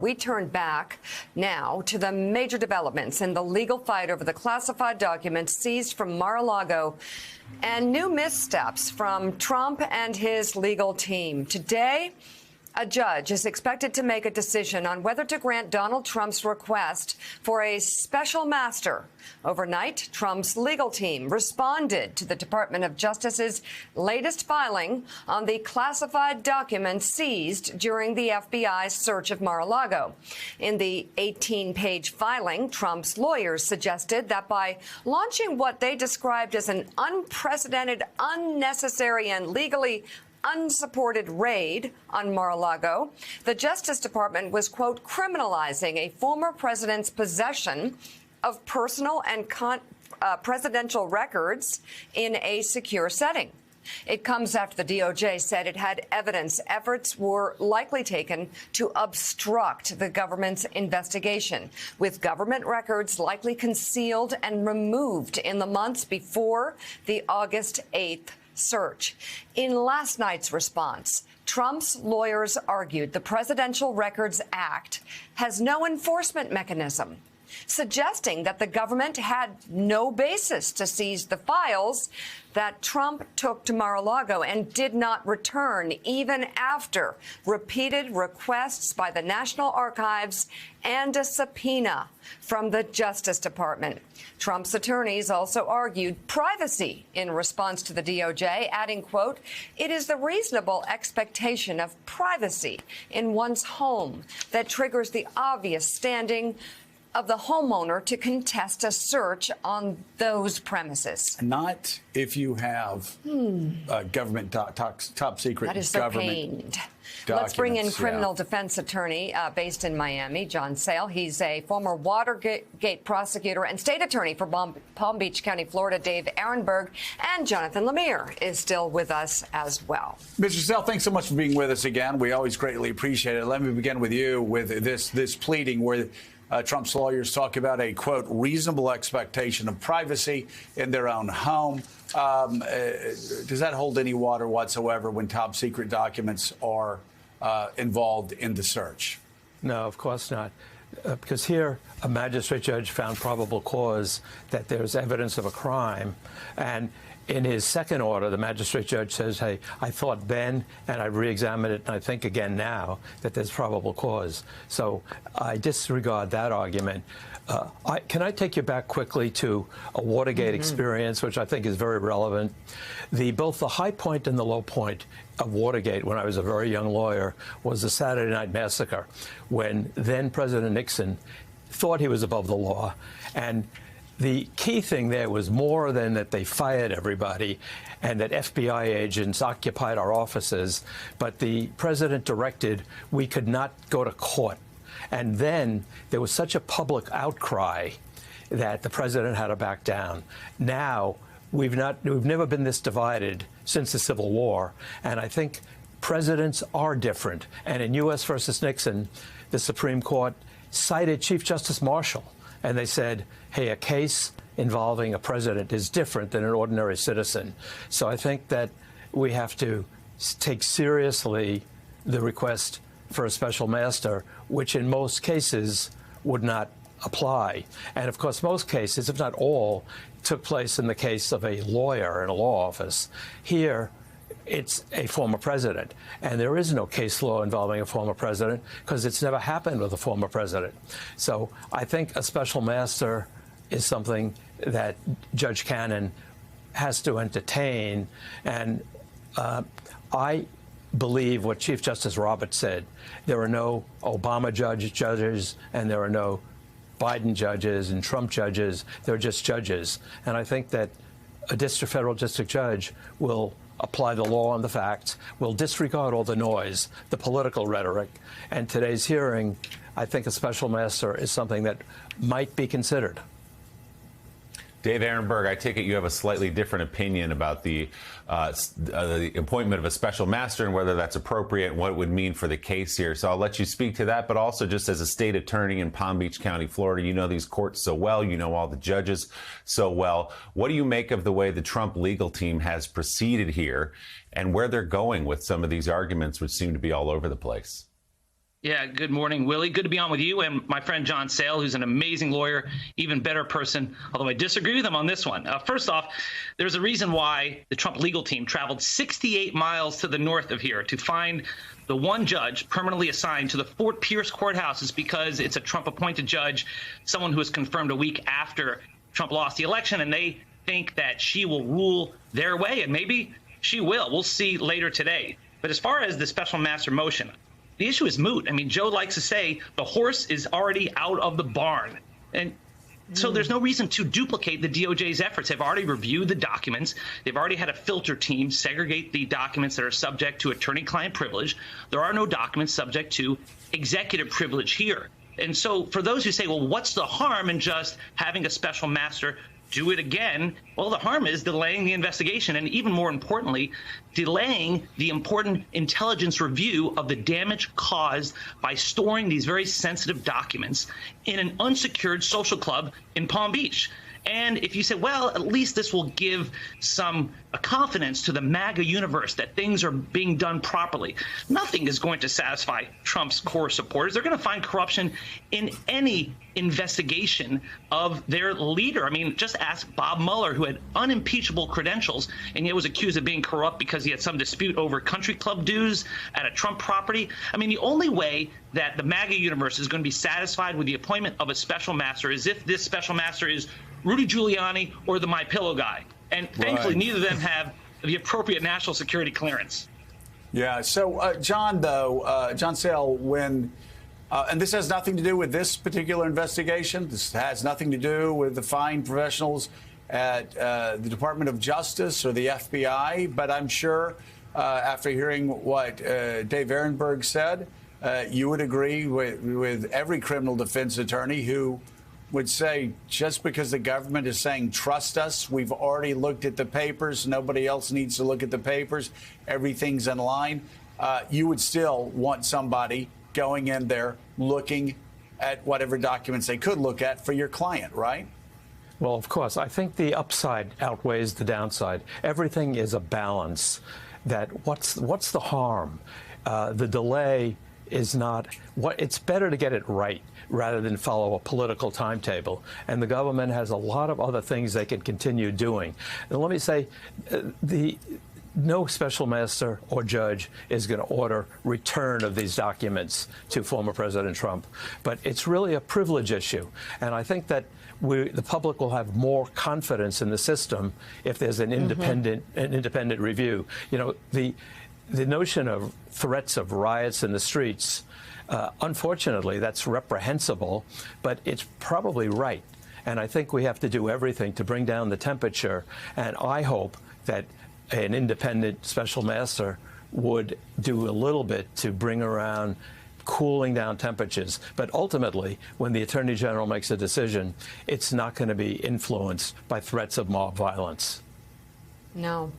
We turn back now to the major developments in the legal fight over the classified documents seized from Mar-a-Lago and new missteps from Trump and his legal team. Today, a judge is expected to make a decision on whether to grant Donald Trump's request for a special master. Overnight, Trump's legal team responded to the Department of Justice's latest filing on the classified documents seized during the FBI's search of Mar-a-Lago. In the 18-page filing, Trump's lawyers suggested that by launching what they described as an unprecedented, unnecessary, and legally unsupported raid on Mar-a-Lago, the Justice Department was, quote, criminalizing a former president's possession of personal and presidential records in a secure setting. It comes after the DOJ said it had evidence efforts were likely taken to obstruct the government's investigation, with government records likely concealed and removed in the months before the August 8th search. In last night's response, Trump's lawyers argued the Presidential Records Act has no enforcement mechanism, suggesting that the government had no basis to seize the files that Trump took to Mar-a-Lago and did not return even after repeated requests by the National Archives and a subpoena from the Justice Department. Trump's attorneys also argued privacy in response to the DOJ, adding, quote, it is the reasonable expectation of privacy in one's home that triggers the obvious standing of the homeowner to contest a search on those premises. Not if you have government top secret that is government. Let's bring in criminal defense attorney based in Miami, John Sale. He's a former Watergate prosecutor and state attorney for Palm Beach County, Florida. Dave Ehrenberg and Jonathan Lemire is still with us as well. Mr. Sale, thanks so much for being with us again. We always greatly appreciate it. Let me begin with you with this pleading where Trump's lawyers talk about a, quote, reasonable expectation of privacy in their own home. Does that hold any water whatsoever when top secret documents are involved in the search? No, of course not. Because here, a magistrate judge found probable cause that there's evidence of a crime. And in his second order, the magistrate judge says, hey, I thought then, and I re-examined it, and I think again now, that there's probable cause. So I disregard that argument. Can I take you back quickly to a Watergate experience, which I think is very relevant? Both the high point and the low point of Watergate, when I was a very young lawyer, was the Saturday Night Massacre, when then President Nixon thought he was above the law. And the key thing there was more than that they fired everybody and that FBI agents occupied our offices, but the president directed we could not go to court. And then there was such a public outcry that the president had to back down. Now, we've never been this divided since the Civil War, and I think presidents are different. And in U.S. versus Nixon, the Supreme Court cited Chief Justice Marshall, and they said, hey, a case involving a president is different than an ordinary citizen. So I think that we have to take seriously the request for a special master, which in most cases would not apply. And of course, most cases, if not all, took place in the case of a lawyer in a law office. Here, it's a former president. And there is no case law involving a former president because it's never happened with a former president. So I think a special master is something that Judge Cannon has to entertain. And I believe what Chief Justice Roberts said. There are no Obama judges, and there are no Biden judges and Trump judges. They're just judges. And I think that a federal district judge will apply the law and the facts, will disregard all the noise, the political rhetoric. And today's hearing, I think a special master is something that might be considered. Dave Ehrenberg, I take it you have a slightly different opinion about the appointment of a special master and whether that's appropriate and what it would mean for the case here. So I'll let you speak to that, but also just as a state attorney in Palm Beach County, Florida, you know these courts so well, you know all the judges so well. What do you make of the way the Trump legal team has proceeded here and where they're going with some of these arguments, which seem to be all over the place? Yeah, good morning, Willie. Good to be on with you and my friend John Sale, who's an amazing lawyer, even better person, although I disagree with him on this one. First off, there's a reason why the Trump legal team traveled 68 miles to the north of here to find the one judge permanently assigned to the Fort Pierce courthouse. Is because it's a Trump-appointed judge, someone who was confirmed a week after Trump lost the election, and they think that she will rule their way, and maybe she will. We'll see later today. But as far as the special master motion, the issue is moot. I mean, Joe likes to say the horse is already out of the barn. And so there's no reason to duplicate the DOJ's efforts. They've already reviewed the documents. They've already had a filter team segregate the documents that are subject to attorney-client privilege. There are no documents subject to executive privilege here. And so for those who say, well, what's the harm in just having a special master do it again? Well, the harm is delaying the investigation, and even more importantly, delaying the important intelligence review of the damage caused by storing these very sensitive documents in an unsecured social club in Palm Beach. And if you say, well, at least this will give some confidence to the MAGA universe that things are being done properly, nothing is going to satisfy Trump's core supporters. They're going to find corruption in any investigation of their leader. I mean, just ask Bob Mueller, who had unimpeachable credentials and yet was accused of being corrupt because he had some dispute over country club dues at a Trump property. I mean, the only way that the MAGA universe is going to be satisfied with the appointment of a special master is if this special master is Rudy Giuliani or the MyPillow guy. And thankfully, neither of them have the appropriate national security clearance. Yeah. So, John, though, John Sale, when and this has nothing to do with this particular investigation. This has nothing to do with the fine professionals at the Department of Justice or the FBI. But I'm sure after hearing what Dave Ehrenberg said, you would agree with every criminal defense attorney who would say just because the government is saying trust us, we've already looked at the papers, nobody else needs to look at the papers, everything's in line, you would still want somebody going in there looking at whatever documents they could look at for your client, right? Well, of course. I think the upside outweighs the downside. Everything is a balance. That what's the harm? The delay is not what. It's better to get it right rather than follow a political timetable. And the government has a lot of other things they can continue doing. And let me say, no special master or judge is going to order return of these documents to former President Trump. But it's really a privilege issue. And I think that the public will have more confidence in the system if there's an independent review. You know, the notion of threats of riots in the streets, unfortunately, that's reprehensible, but it's probably right. And I think we have to do everything to bring down the temperature. And I hope that an independent special master would do a little bit to bring around cooling down temperatures. But ultimately, when the Attorney General makes a decision, it's not going to be influenced by threats of mob violence. No.